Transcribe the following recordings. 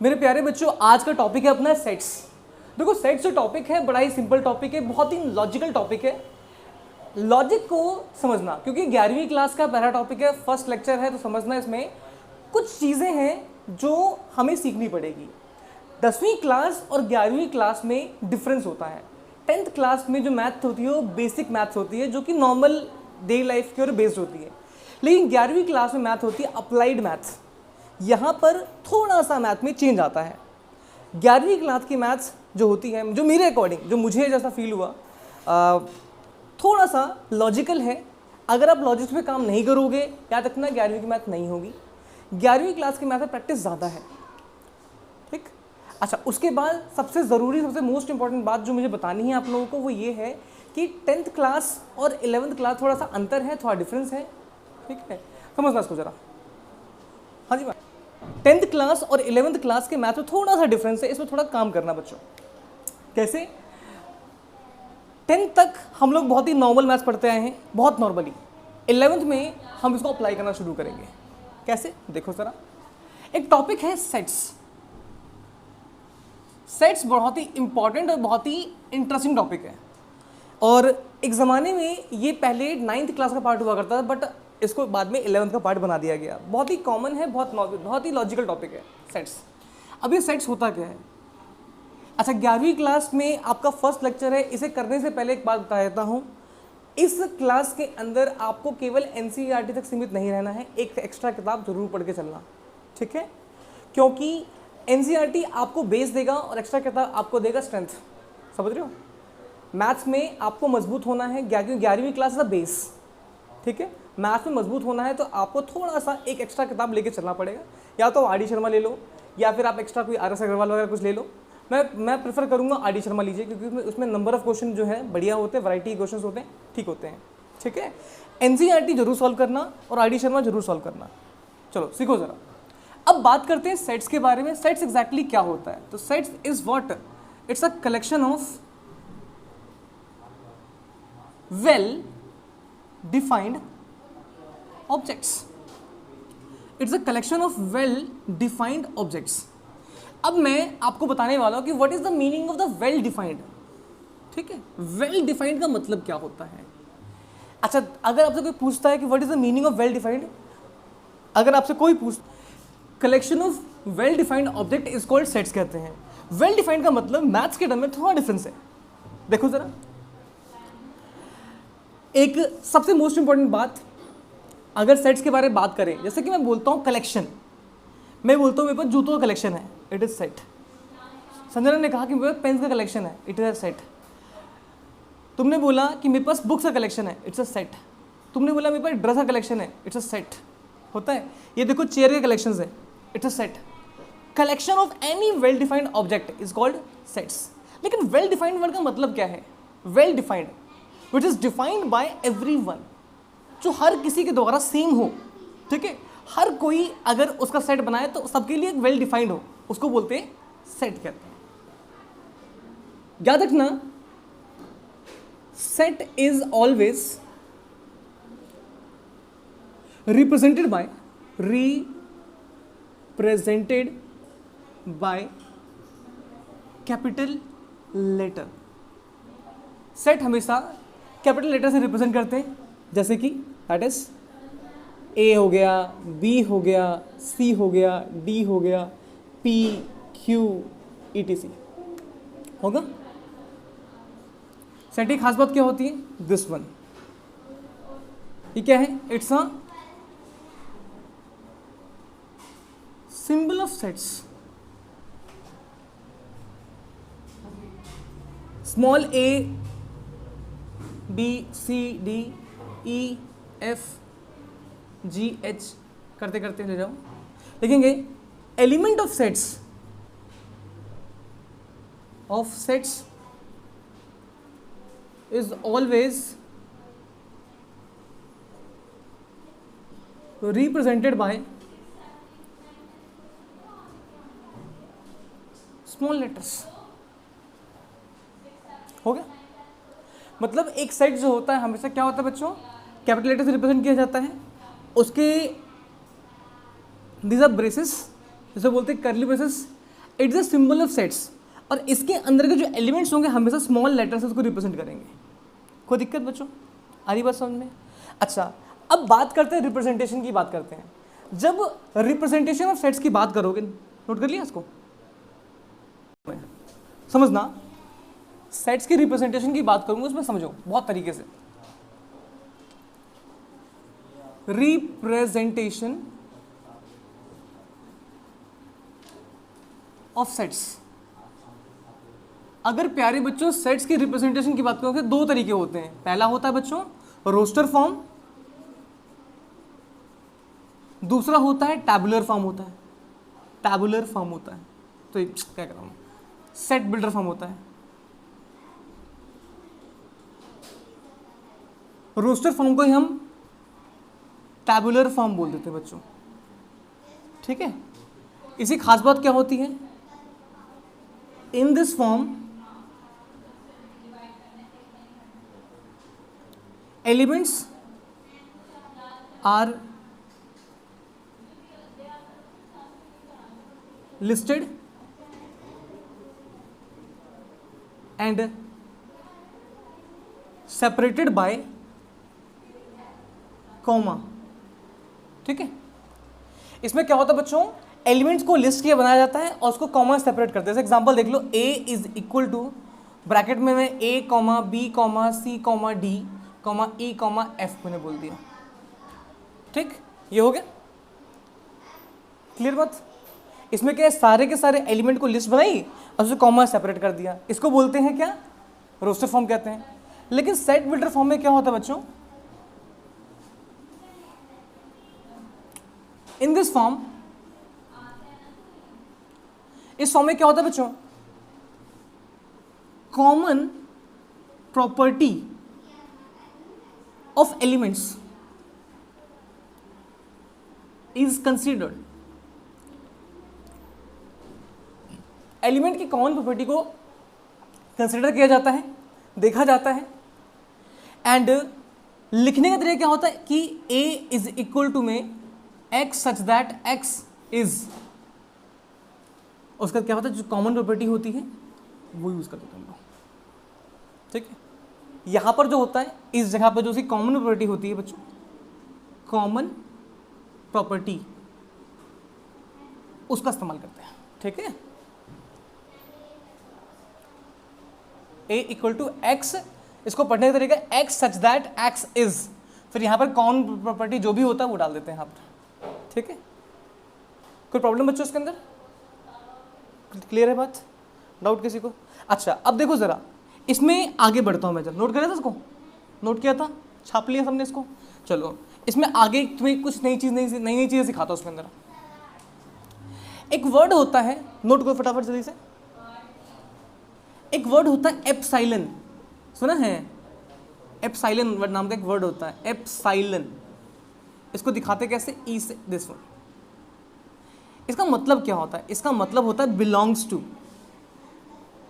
मेरे प्यारे बच्चों, आज का टॉपिक है अपना सेट्स। देखो, सेट्स जो टॉपिक है बड़ा ही सिंपल टॉपिक है, बहुत ही लॉजिकल टॉपिक है। लॉजिक को समझना, क्योंकि 11वीं क्लास का पहला टॉपिक है, फर्स्ट लेक्चर है, तो समझना इसमें कुछ चीज़ें हैं जो हमें सीखनी पड़ेगी। 10वीं क्लास और 11वीं क्लास में डिफरेंस होता है। 10th क्लास में जो मैथ होती है वो बेसिक मैथ्स होती है, जो कि नॉर्मल डे लाइफ के ऊपर बेस्ड होती है। लेकिन 11वीं क्लास में मैथ होती है अप्लाइड मैथ्स। यहाँ पर थोड़ा सा मैथ में चेंज आता है। 11वीं क्लास की मैथ्स जो होती है, जो मेरे अकॉर्डिंग, जो मुझे जैसा फील हुआ, थोड़ा सा लॉजिकल है। अगर आप लॉजिक पे काम नहीं करोगे, याद रखना 11वीं की मैथ नहीं होगी। 11वीं क्लास की मैथ में प्रैक्टिस ज़्यादा है, ठीक। अच्छा, उसके बाद सबसे ज़रूरी, सबसे मोस्ट इंपॉर्टेंट बात जो मुझे बतानी है आप लोगों को, वो ये है कि 10th क्लास और 11th क्लास थोड़ा सा अंतर है, थोड़ा डिफरेंस है, ठीक है। समझना इसको ज़रा। हाँ जी मैम, 10th क्लास और 11th क्लास के मैथ में थोड़ा सा डिफरेंस है, इसमें थोड़ा काम करना बच्चों। कैसे? 10th तक हम लोग बहुत ही नॉर्मल मैथ्स पढ़ते आए हैं, बहुत नॉर्मली। 11th में हम इसको अप्लाई करना शुरू करेंगे। कैसे? देखो ज़रा, एक टॉपिक है सेट्स। सेट्स बहुत ही इंपॉर्टेंट और बहुत ही इंटरेस्टिंग टॉपिक है, और एक ज़माने में ये पहले 9th क्लास का पार्ट हुआ करता था, बट इसको बाद में 11th का पार्ट बना दिया गया। बहुत ही कॉमन है, बहुत ही लॉजिकल टॉपिक है सेट्स। अब ये सेट्स होता क्या है? अच्छा, 11वीं क्लास में आपका फर्स्ट लेक्चर है। इसे करने से पहले एक बात बता देता हूँ, इस क्लास के अंदर आपको केवल NCERT तक सीमित नहीं रहना है, एक एक्स्ट्रा किताब जरूर पढ़ के चलना, ठीक है। क्योंकि NCERT आपको बेस देगा और एक्स्ट्रा किताब आपको देगा स्ट्रेंथ। समझ रहे हो? मैथ्स में आपको मजबूत होना है, 11वीं क्लास का बेस, ठीक है। मैथ्स में मजबूत होना है तो आपको थोड़ा सा एक एक्स्ट्रा किताब लेके चलना पड़ेगा। या तो RD शर्मा ले लो, या फिर आप एक्स्ट्रा कोई RS अग्रवाल वगैरह कुछ ले लो। मैं प्रेफर करूंगा RD शर्मा लीजिए, क्योंकि उसमें नंबर ऑफ क्वेश्चन जो है बढ़िया होते हैं, वैरायटी क्वेश्चन होते हैं, ठीक होते हैं, ठीक है। NCERT जरूर सॉल्व करना और RD शर्मा जरूर सॉल्व करना। चलो सीखो ज़रा। अब बात करते हैं सेट्स के बारे में। सेट्स एग्जैक्टली क्या होता है? तो sets is what? It's a collection of well defined objects. It's a collection of well defined objects. अब मैं आपको बताने वाला हूं कि what is the meaning of the well defined, ठीक है। वेल डिफाइंड का मतलब क्या होता है? अच्छा, अगर आपसे कोई पूछता है कि what is the meaning of well defined, अगर आपसे कोई collection of well defined object is called sets कहते हैं। वेल डिफाइंड का मतलब मैथ्स के टर्म में थोड़ा डिफरेंस है। देखो जरा, एक सबसे मोस्ट इंपॉर्टेंट बात, अगर सेट्स के बारे में बात करें, जैसे कि मैं बोलता हूं कलेक्शन, मैं बोलता हूं मेरे पास जूतों का कलेक्शन है, इट इज सेट। संजना ने कहा कि मेरे पास पेन्स का कलेक्शन है, इट इज अ सेट। तुमने बोला कि मेरे पास बुक्स का कलेक्शन है, इट्स अ सेट। तुमने बोला मेरे पास ड्रेस का कलेक्शन है, इट्स अ सेट। होता है। ये देखो चेयर के कलेक्शन है, it's a set. Collection of any well defined object is called sets. लेकिन वेल डिफाइंड वर्ड का मतलब क्या है? Well defined which is defined by everyone, जो हर किसी के द्वारा सेम हो, ठीक है। हर कोई अगर उसका सेट बनाए तो सबके लिए वेल डिफाइंड हो, उसको बोलते हैं सेट कहते हैं। याद रखना, set is always represented by capital letter. Set हमेशा कैपिटल लेटर से रिप्रेजेंट करते हैं, जैसे कि दैट इज A हो गया, B हो गया, C हो गया, D हो गया, P, Q, etc. होगा। सेट की खास बात क्या होती है? दिस वन, ये क्या है? It's a symbol of sets. Small a, b, c, d, e, f, g, h करते करते ले जाओ, देखेंगे element of sets is always represented by small letters. हो गया? मतलब एक सेट जो होता है हमेशा क्या होता है बच्चों? कैपिटल लेटर से रिप्रेजेंट किया जाता है। उसके दीज आर ब्रेसेस, जैसे बोलते हैं करली braces, it's a symbol of sets, और इसके अंदर के जो एलिमेंट्स होंगे हमेशा स्मॉल लेटर से उसको रिप्रेजेंट करेंगे। कोई दिक्कत बच्चों, आ रही बात समझ में? अच्छा, अब बात करते हैं रिप्रेजेंटेशन की, बात करते हैं। जब रिप्रेजेंटेशन ऑफ सेट्स की बात करोगे, नोट कर लिया इसको, समझना, सेट्स की रिप्रेजेंटेशन की बात करूंगा उसमें समझो बहुत तरीके से। रिप्रेजेंटेशन ऑफ सेट्स, अगर प्यारे बच्चों सेट्स की रिप्रेजेंटेशन की बात करोगे दो तरीके होते हैं। पहला होता है बच्चों रोस्टर फॉर्म, दूसरा होता है टैबुलर फॉर्म होता है। टैबुलर फॉर्म होता है तो क्या कर रहा हूं, सेट बिल्डर फॉर्म होता है। रोस्टर फॉर्म को ही हम टैबुलर फॉर्म बोल देते हैं बच्चों, ठीक है। इसी खास बात क्या होती है, in this form elements are listed and separated by comma, ठीक है। इसमें क्या होता है बच्चों, एलिमेंट्स को लिस्ट किया बनाया जाता है और उसको कॉमा सेपरेट करते हैं। जैसे एग्जांपल देख लो, a is equal to bracket में मैं a comma b comma c comma d comma e comma f मैंने बोल दिया, ठीक, ये हो गया क्लियर बात। इसमें क्या है, सारे के सारे एलिमेंट को लिस्ट बनाई और उसे कॉमा सेपरेट कर दिया, इसको बोलते हैं क्या, रोस्टर फॉर्म कहते हैं। लेकिन सेट बिल्डर फॉर्म में क्या होता है बच्चों, इन दिस फॉर्म, इस फॉर्म में क्या होता है बच्चों, common property of elements is considered. Element की कॉमन प्रॉपर्टी को कंसिडर किया जाता है, देखा जाता है, एंड लिखने का तरीका क्या होता है कि a इज इक्वल टू में x such that x is, उसका क्या होता है, जो कॉमन प्रॉपर्टी होती है वो यूज करते हैं हम लोग, ठीक है। यहां पर जो होता है, इस जगह पर जो उसकी कॉमन प्रॉपर्टी होती है बच्चों, कॉमन प्रॉपर्टी, उसका इस्तेमाल करते हैं, ठीक है। a इक्वल टू एक्स, इसको पढ़ने का तरीका x such that x is, फिर यहाँ पर कॉमन प्रॉपर्टी जो भी होता है वो डाल देते हैं यहाँ पर, ठीक है। कोई प्रॉब्लम बच्चों इसके अंदर, क्लियर है बात, डाउट किसी को? अच्छा, अब देखो जरा, इसमें आगे बढ़ता हूँ मैं, जब नोट करा था इसको, नोट किया था, छाप लिया सबने इसको, चलो इसमें आगे तुम्हें कुछ नई नई चीज़ें सिखाता हूँ उसके अंदर। एक वर्ड होता है, नोट करो फटाफट जल्दी से, एक वर्ड होता है एप्साइलन, सुना है? एप्साइलन वर्ड नाम का एक वर्ड होता है, एप्साइलन। इसको दिखाते कैसे, ई से, दिस वन। इसका मतलब क्या होता है, इसका मतलब होता है बिलोंग्स टू,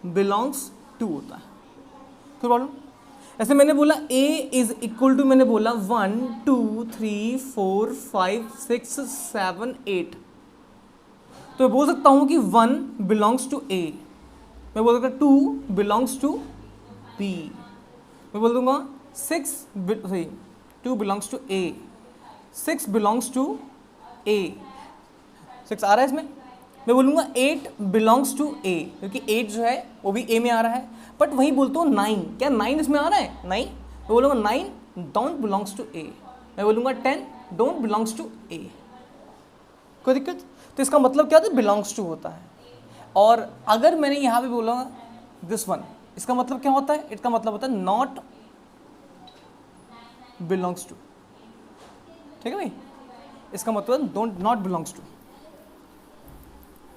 बिलोंग्स टू होता है। कोई प्रॉब्लम? ऐसे मैंने बोला a इज इक्वल टू, मैंने बोला 1 2 3 4 5 6 7 8, तो मैं बोल सकता हूं कि 1 बिलोंग्स टू a, मैं बोल सकता 2 बिलोंग्स टू b, मैं बोल दूंगा 2 belongs to a, 6 belongs to a, 6 आ रहा है इसमें। मैं बोलूँगा 8 बिलोंग्स टू a, क्योंकि 8 जो है वो भी a में आ रहा है, बट वही बोलता हूँ 9, क्या 9 इसमें आ रहा है? नहीं, मैं बोलूँगा 9 डोंट बिलोंग्स टू a, मैं बोलूँगा 10 डोंट बिलोंग्स टू a। कोई दिक्कत? तो इसका मतलब क्या होता है, बिलोंग्स टू होता है। और अगर मैंने यहाँ पे बोला दिस वन, इसका मतलब क्या होता है, इसका मतलब होता है नॉट बिलोंग्स टू, ठीक है भाई, इसका मतलब डोंट नॉट बिलोंग्स टू।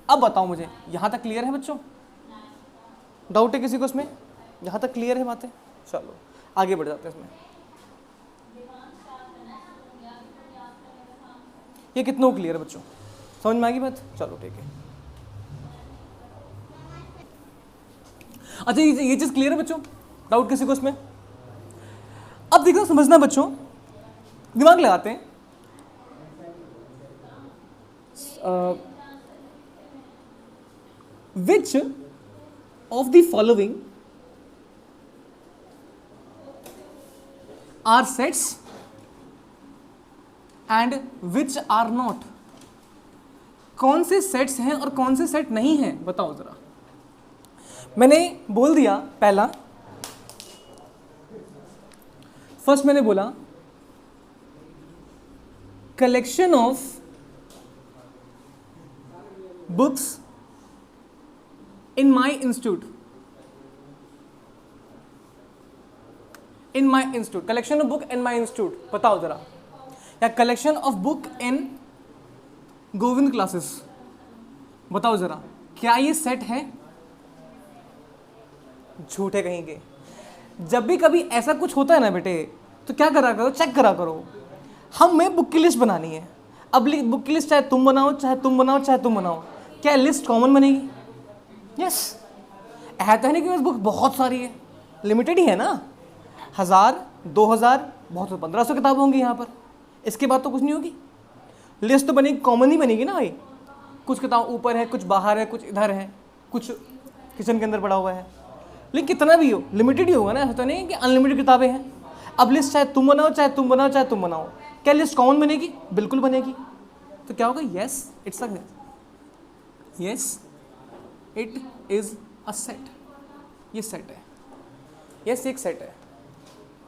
अब बताओ मुझे, यहाँ तक क्लियर है बच्चों? डाउट है किसी को इसमें? यहाँ तक क्लियर है बातें? चलो आगे बढ़ जाते हैं इसमें। ये कितना क्लियर है बच्चों, समझ में आ गई बात? चलो ठीक है। अच्छा ये चीज क्लियर है बच्चों? डाउट किसी को इसमें? अब देखो समझना बच्चों, दिमाग लगाते हैं। Which of the following are sets and which are not, कौन से सेट्स हैं और कौन से सेट नहीं हैं, बताओ जरा। मैंने बोल दिया पहला, फर्स्ट मैंने बोला collection of books in my institute, in my institute, collection of book in my institute, बताओ जरा, या collection of book in Govind classes, बताओ जरा, क्या ये सेट है? झूठे कहेंगे। जब भी कभी ऐसा कुछ होता है ना बेटे, तो क्या करा करो, चेक करा करो, हमें बुक की लिस्ट बनानी है। अब बुक की लिस्ट चाहे तुम बनाओ चाहे तुम बनाओ चाहे तुम बनाओ, क्या लिस्ट कॉमन बनेगी? यस। ऐसा तो है नहीं कि बस बुक बहुत सारी है, लिमिटेड ही है ना, 1000 2000 बहुत तो 1500 किताब होंगी यहाँ पर, इसके बाद तो कुछ नहीं होगी। लिस्ट तो बनेगी, कॉमन ही बनेगी ना भाई, कुछ किताब ऊपर है, कुछ बाहर है, कुछ इधर है, कुछ किचन के अंदर पड़ा हुआ है, लेकिन कितना भी हो लिमिटेड ही होगा ना, ऐसा तो नहीं कि अनलिमिटेड किताबें हैं। अब लिस्ट चाहे तुम बनाओ चाहे तुम बनाओ चाहे तुम बनाओ, क्या लिस्ट कॉमन बनेगी? बिल्कुल बनेगी। तो क्या होगा? Yes it's a yes it is a set, ये सेट है, यस एक सेट है।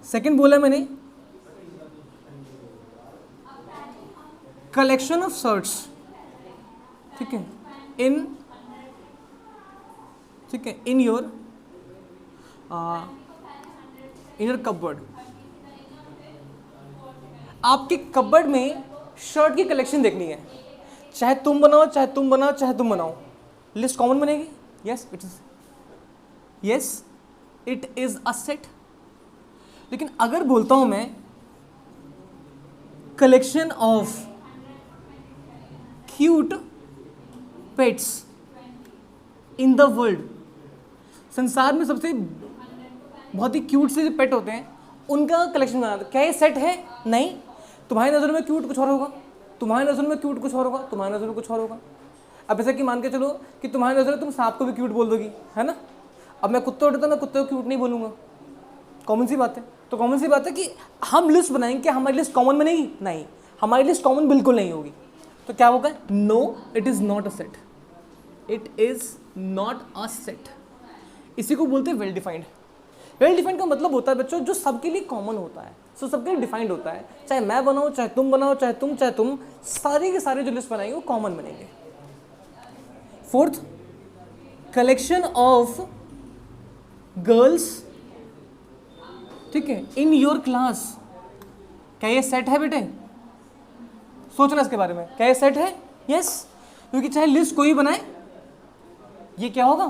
सेकंड बोला मैंने कलेक्शन ऑफ सर्ट्स, ठीक है, ठीक है, इन योर कपबोर्ड, आपके कपबोर्ड में शर्ट की कलेक्शन देखनी है, चाहे तुम बनाओ चाहे तुम बनाओ चाहे तुम बनाओ, लिस्ट कॉमन बनेगी? Yes it is a set. लेकिन अगर बोलता हूं मैं collection of cute pets in the world, संसार में सबसे बहुत ही क्यूट से जो पेट होते हैं उनका कलेक्शन बना दो, क्या ये सेट है? नहीं। तुम्हारी नज़र में क्यूट कुछ और होगा, तुम्हारी नज़र में क्यूट कुछ और होगा, तुम्हारी नज़र में कुछ और होगा। अब ऐसा कि मान के चलो कि तुम्हारी नज़र में तुम सांप को भी क्यूट बोल दोगी, है ना। अब मैं कुत्ते उठता, मैं कुत्ते को क्यूट नहीं बोलूँगा, कॉमन सी बात है। तो कॉमन सी बात है कि हम लिस्ट बनाएंगे, क्या हमारी लिस्ट कॉमन बनेगी? नहीं, हमारी लिस्ट कॉमन बिल्कुल नहीं होगी। तो क्या होगा? No it is not a set, it is not a set. इसी को बोलते हैं वेल डिफाइंड। वेल डिफाइंड का मतलब होता है बच्चों जो सबके लिए कॉमन होता है, सो सबके लिए डिफाइंड होता है, चाहे मैं बनाऊँ चाहे तुम बनाओ चाहे तुम, सारे के सारे जो लिस्ट बनाएंगे वो कॉमन बनेंगे। फोर्थ, कलेक्शन ऑफ गर्ल्स, ठीक है, इन योर क्लास, क्या ये सेट है बेटे? सोचना इसके बारे में, क्या ये सेट है? यस, क्योंकि चाहे लिस्ट कोई बनाए, ये क्या होगा?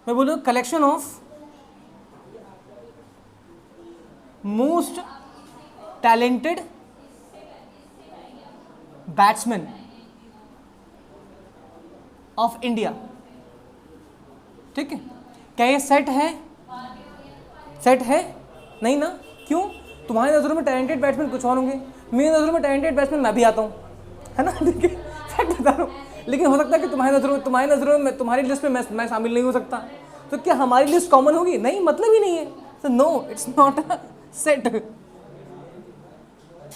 मैं बोलूँ collection of most talented batsman of India, ठीक है, क्या ये सेट है? सेट है? नहीं ना। क्यों? तुम्हारी नज़रों में टैलेंटेड बैट्समैन कुछ और होंगे, मेरी नज़रों में टैलेंटेड बैट्समैन मैं भी आता हूँ, है ना। देखिए सेट बता रहा हूँ, लेकिन हो सकता है कि तुम्हारी नज़रों में तुम्हारी लिस्ट में मैं शामिल नहीं हो सकता। तो क्या हमारी लिस्ट कॉमन होगी? नहीं, मतलब ही नहीं है। तो no it's not a set,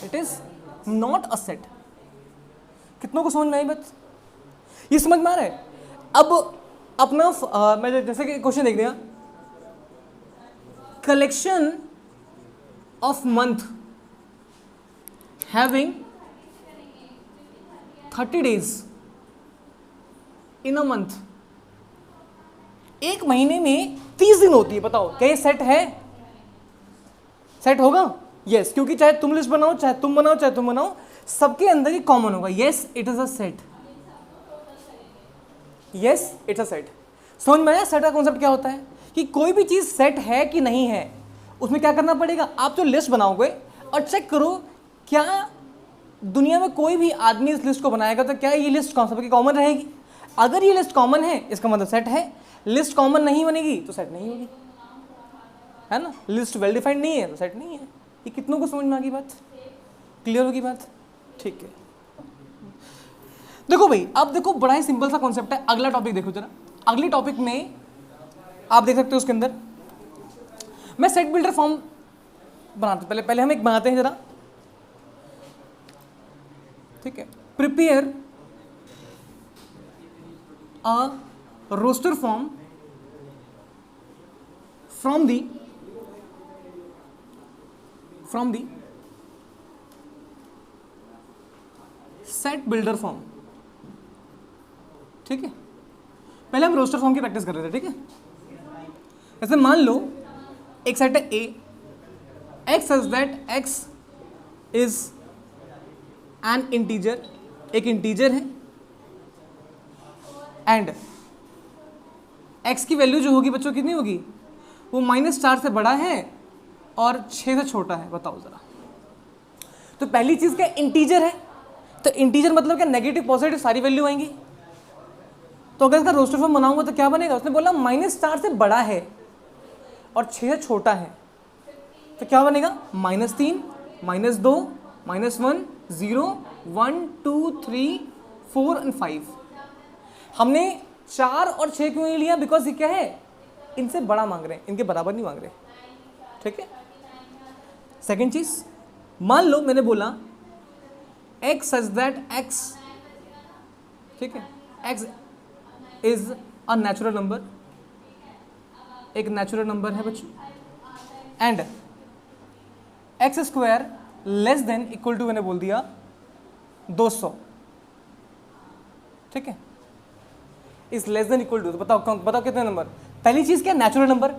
it is not a set. कितनों को समझ में आई बात? ये समझ में आ रहा है? अब अपना मैं जैसे कि क्वेश्चन देख दिया, collection of month having 30 days in a month, एक महीने में 30 दिन होती है, बताओ क्या ये सेट है? सेट होगा? यस, क्योंकि चाहे तुम लिस्ट बनाओ चाहे तुम बनाओ चाहे तुम बनाओ, सबके अंदर ही कॉमन होगा। Yes it is a set, yes it's a set. समझ में आया सेट का कॉन्सेप्ट क्या होता है? कि कोई भी चीज सेट है कि नहीं है, उसमें क्या करना पड़ेगा? आप जो लिस्ट बनाओगे और चेक करो क्या दुनिया में कोई भी आदमी इस लिस्ट को बनाएगा तो क्या ये लिस्ट सबकी कॉमन रहेगी? अगर ये लिस्ट कॉमन है इसका मतलब सेट है, लिस्ट कॉमन नहीं बनेगी तो सेट नहीं होगी, है ना। लिस्ट वेल डिफाइंड नहीं है तो सेट नहीं है। ये कितनों को समझ में आ गई बात? क्लियर होगी बात? ठीक है। देखो भाई, अब देखो बड़ा ही सिंपल सा कॉन्सेप्ट है। अगला टॉपिक देखो जरा, अगले टॉपिक में आप देख सकते हो उसके अंदर मैं सेट बिल्डर फॉर्म बनाते, पहले हम एक बनाते हैं जरा, ठीक है। Prepare a roster form from the set builder form, ठीक है। पहले हम रोस्टर फॉर्म की प्रैक्टिस कर रहे थे, ठीक है। जैसे मान लो एक सेट है A, X such that X is an integer, एक इंटीजर है, एंड एक्स की वैल्यू जो होगी बच्चों कितनी होगी, वो -4 से बड़ा है और 6 से छोटा है। बताओ जरा। तो पहली चीज क्या, इंटीजर है, तो इंटीजर मतलब क्या, नेगेटिव पॉजिटिव सारी वैल्यू आएंगी। तो अगर इसका रोस्टर फॉर्म बनाऊंगा तो क्या बनेगा, उसने बोला -4 से बड़ा है और 6 से छोटा है, तो क्या बनेगा, -3, -2, -1, 0, 1, 2, 3, 4 और 5। हमने 4 और 6 क्यों नहीं लिया, बिकॉज ये क्या है, इनसे बड़ा मांग रहे हैं, इनके बराबर नहीं मांग रहे, ठीक है। सेकेंड चीज, मान लो मैंने बोला एक्स सच दैट एक्स, ठीक है, x is a natural number, एक नेचुरल नंबर है बच्चों, and x square less than equal to मैंने बोल दिया 200, ठीक है, is less than equal to. तो बताओ कितने नंबर। पहली चीज क्या, नेचुरल नंबर।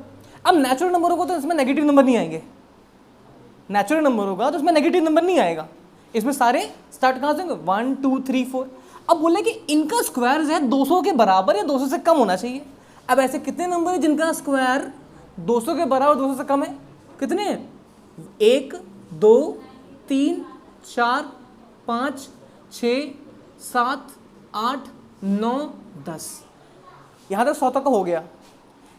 अब नेचुरल नंबर होगा तो इसमें नेगेटिव नंबर नहीं आएंगे, नेचुरल नंबर होगा तो इसमें नेगेटिव नंबर नहीं आएगा, इसमें सारे स्टार्ट कहाँ से होंगे, 1, 2, 3, 4। अब बोले कि इनका स्क्वायर जो है 200 के बराबर या 200 से कम होना चाहिए। अब ऐसे कितने नंबर है जिनका स्क्वायर 200 के बराबर 200 से कम है, कितने हैं, 1, 2, 3, 4, 5, 6, 7, 8, 9, 10। यहाँ तक 100 तक का हो गया।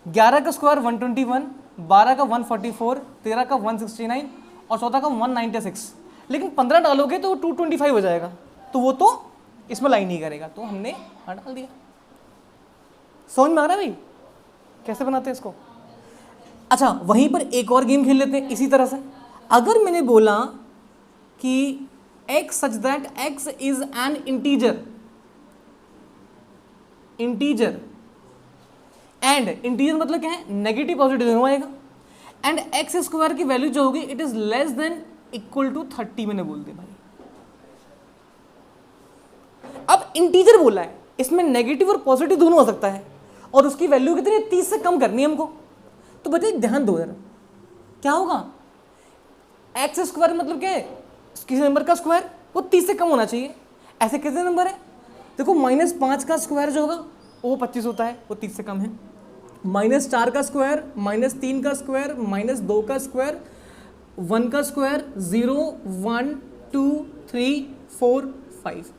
11 का स्क्वायर 121, 12 का 144, 13 का 169 और 14 का 196। लेकिन 15 डालोगे तो 225 हो जाएगा, तो वो तो इसमें लाइन नहीं करेगा, तो हमने डाल दिया। समझ में आ रहा है भाई कैसे बनाते हैं इसको। अच्छा, वहीं पर एक और गेम खेल लेते हैं इसी तरह से। अगर मैंने बोला कि x such that x is an integer and integer मतलब क्या है, नेगेटिव पॉजिटिव दोनों आएगा, एंड एक्स स्क्वायर की वैल्यू जो होगी it is less than equal to 30 मैंने बोल दिया भाई। अब इंटीजर बोला है, इसमें नेगेटिव और पॉजिटिव दोनों हो सकता है, और उसकी वैल्यू कितनी है, 30 से कम करनी है हमको। तो बच्चे ध्यान दो यार, क्या होगा, एक्स स्क्वायर मतलब क्या है, किसी नंबर का स्क्वायर वो 30 से कम होना चाहिए। ऐसे कितने नंबर है, देखो -5 का स्क्वायर जो होगा वो 25 होता है, वो 30 से कम है। -4 का स्क्वायर, -3 का स्क्वायर, -2 का स्क्वायर, 1 का स्क्वायर, 0, 1, 2, 3, 4, 5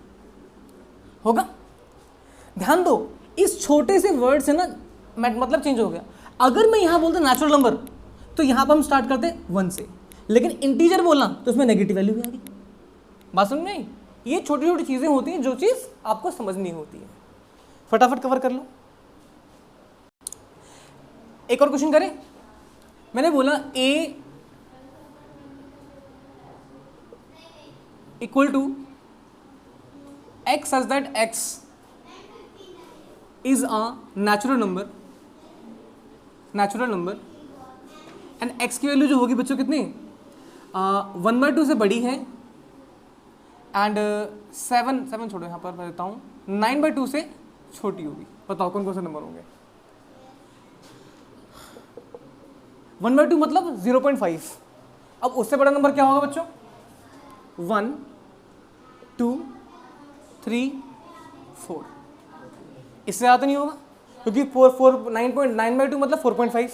होगा। ध्यान दो, इस छोटे से वर्ड से ना मतलब चेंज हो गया। अगर मैं यहां बोलता नेचुरल नंबर तो यहां पर हम स्टार्ट करते 1 से, लेकिन इंटीजर बोलना तो उसमें नेगेटिव वैल्यू भी आ गई। बात समझ में आई। ये छोटी छोटी चीजें होती हैं जो चीज आपको समझनी होती है। फटाफट कवर कर लो। एक और क्वेश्चन करें। मैंने बोला a equal to x such that x is a natural number and x की वैल्यू जो होगी बच्चों कितनी, 1/2 से बड़ी है, एंड 7 छोड़ो यहाँ पर मैं देता हूँ, 9/2 से छोटी होगी। बताओ कौन कौन से नंबर होंगे। 1/2 मतलब 0.5। अब उससे बड़ा नंबर क्या होगा बच्चों, 1, 2, 3, 4। इससे ज़्यादा नहीं होगा क्योंकि 9.9/2 मतलब 4.5।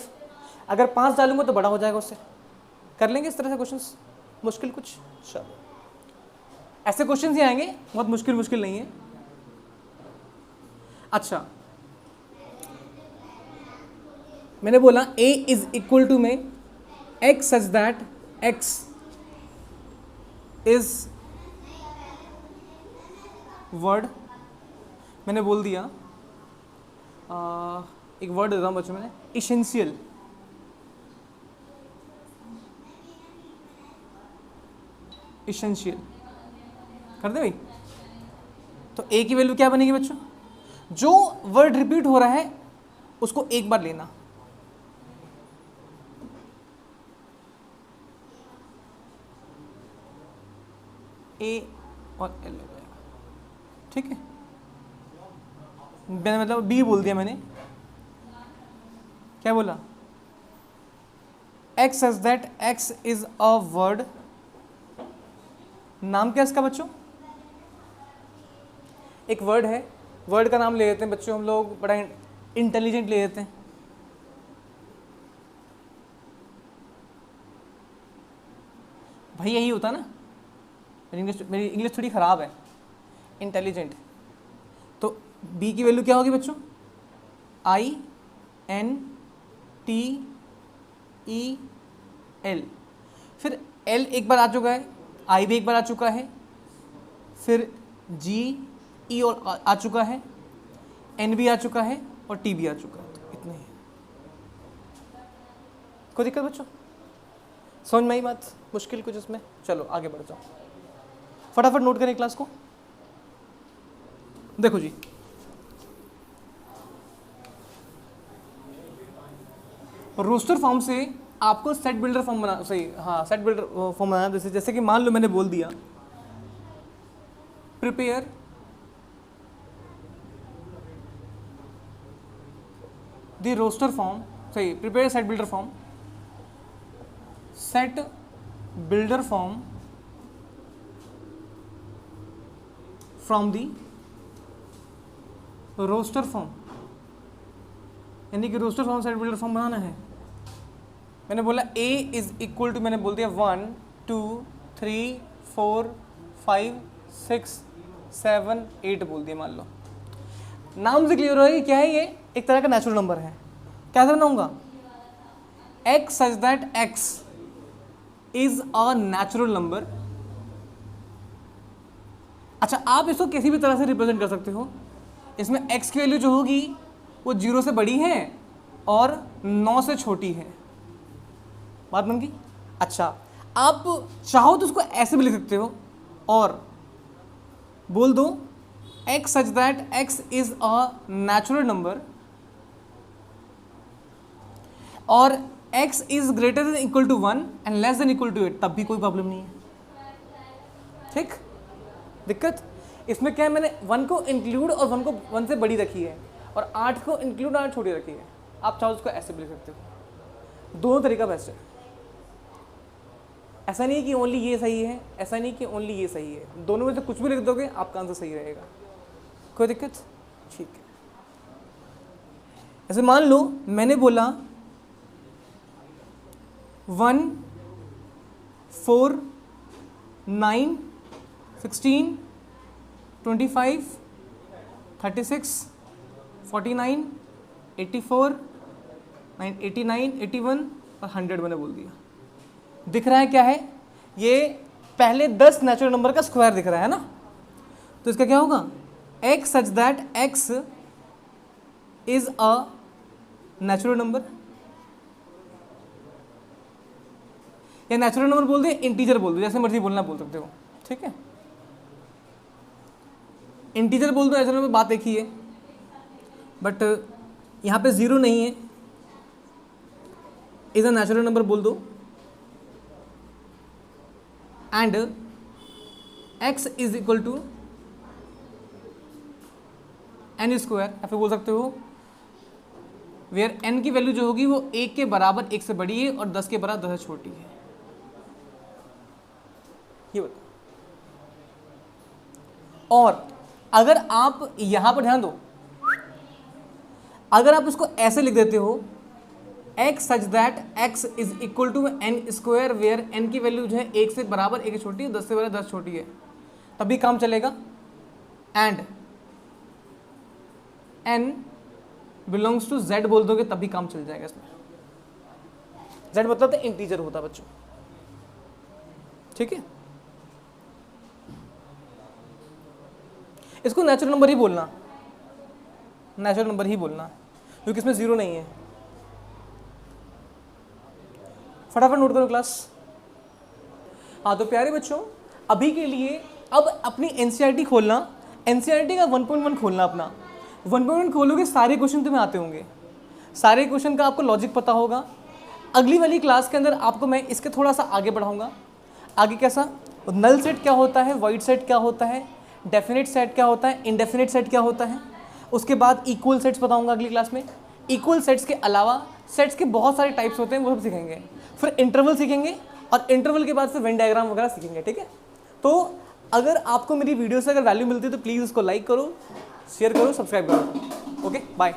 अगर 5 डालूंगा तो बड़ा हो जाएगा उससे। कर लेंगे इस तरह से क्वेश्चंस, मुश्किल कुछ, चलो ऐसे क्वेश्चंस ही आएंगे, बहुत मुश्किल नहीं है। अच्छा, मैंने बोला a इज इक्वल टू में x such that x is word मैंने बोल दिया एक वर्ड देता हूँ बच्चों, मैंने इसेंशियल। इसेंशियल कर दे भाई। तो ए की वैल्यू क्या बनेगी बच्चों? जो वर्ड रिपीट हो रहा है उसको एक बार लेना। ए और एल हो जाएगा, ठीक है। मैंने मतलब बी बोल दिया मैंने, क्या बोला? X such that X is a word. नाम क्या है इसका बच्चों? एक वर्ड है, वर्ड का नाम ले लेते हैं बच्चों हम लोग, बड़ा इंटेलिजेंट ले लेते हैं। भाई यही होता ना, मेरी इंग्लिश थोड़ी ख़राब है। इंटेलिजेंट, तो बी की वैल्यू क्या होगी बच्चों? I N T E L. फिर एल एक बार आ चुका है, आई भी एक बार आ चुका है, फिर जी ई और आ चुका है, एन भी आ चुका है और टी भी आ चुका है। तो इतने ही, कोई दिक्कत बच्चों? समझ में आई बात? मुश्किल कुछ इसमें? चलो आगे बढ़ जाओ, फटाफट नोट करें क्लास को। देखो जी, रोस्टर फॉर्म से आपको सेट बिल्डर फॉर्म बना, सही हाँ, सेट बिल्डर फॉर्म बनाना। जैसे कि मान लो मैंने बोल दिया प्रिपेयर द रोस्टर फॉर्म, सही, prepare set builder form, set builder form from the roster form. यानी कि roster form set builder form बनाना है। मैंने बोला A इज इक्वल टू, मैंने बोल दिया 1 2 3 4 5 6 7 8 बोल दिया मान लो। नाम से क्लियर होगा कि क्या है, ये एक तरह का नेचुरल नंबर है। कैसे बनाऊंगा? x such that x is a natural number. अच्छा, आप इसको किसी भी तरह से रिप्रेजेंट कर सकते हो। इसमें x की वैल्यू जो होगी वो 0 से बड़ी है और 9 से छोटी है। बात बन गई? अच्छा, आप चाहो तो उसको ऐसे भी लिख सकते हो और बोल दो x such that x is a natural number और x is greater than equal to 1 and less than equal to 8, तब भी कोई प्रॉब्लम नहीं है। ठीक? दिक्कत इसमें क्या है, मैंने 1 को इंक्लूड और 1 को 1 से बड़ी रखी है और 8 को इंक्लूड और छोटी रखी है। आप चाहो उसको ऐसे भी लिख सकते हो, दोनों तरीका बेस्ट है। ऐसा नहीं है कि ओनली ये सही है, ऐसा नहीं कि ओनली ये सही है, दोनों में से कुछ भी लिख दोगे आपका आंसर सही रहेगा। कोई दिक्कत? ठीक है। ऐसे मान लो मैंने बोला 1 4 9 16 25 36 49 84 89 81 और 100 मैंने बोल दिया। दिख रहा है क्या है? ये पहले 10 नेचुरल नंबर का स्क्वायर दिख रहा है ना, तो इसका क्या होगा? x such that x is a natural number, या नेचुरल नंबर बोल दे, इंटीजर बोल दो, जैसे मर्जी बोलना बोल सकते हो। ठीक है, इंटीजर बोल दो, नेचुरल नंबर, बात एक ही है, बट यहाँ पे 0 नहीं है, इज अ नेचुरल नंबर बोल दो and x is equal to n square, या फिर बोल सकते हो वेयर n की वैल्यू जो होगी वो 1 के बराबर 1 से बड़ी है और 10 के बराबर 10 से छोटी है। ये बताओ। और अगर आप यहां पर ध्यान दो, अगर आप इसको ऐसे लिख देते हो x such that x is equal to n square where n की वैल्यू जो है 1 से बराबर 1 छोटी है, 10 से बराबर 10 छोटी है, तभी काम चलेगा। And n belongs to z बोल दोगे तभी काम चल जाएगा इसमें। z मतलब तो इंटीजर होता बच्चों। ठीक है, इसको नेचुरल नंबर ही बोलना, नेचुरल नंबर ही बोलना है क्योंकि इसमें जीरो नहीं है। फटाफट नोट करो क्लास। हाँ तो प्यारे बच्चों, अभी के लिए अब अपनी एनसीईआरटी खोलना, एनसीईआरटी का 1.1 खोलना। अपना 1.1 खोलोगे, सारे क्वेश्चन तुम्हें आते होंगे, सारे क्वेश्चन का आपको लॉजिक पता होगा। अगली वाली क्लास के अंदर आपको मैं इसके थोड़ा सा आगे बढ़ाऊंगा। आगे कैसा, नल सेट क्या होता है, वाइड सेट क्या होता है, डेफिनेट सेट क्या होता है, इंडेफिनेट सेट क्या होता है। उसके बाद इक्वल सेट्स बताऊंगा अगली क्लास में। इक्वल सेट्स के अलावा सेट्स के बहुत सारे टाइप्स होते हैं, वो सब सीखेंगे। फिर इंटरवल सीखेंगे और इंटरवल के बाद फिर वेन डायग्राम वगैरह सीखेंगे। ठीक है, तो अगर आपको मेरी वीडियो से अगर वैल्यू मिलती है तो प्लीज़ उसको लाइक करो, शेयर करो, सब्सक्राइब करो। Okay, bye.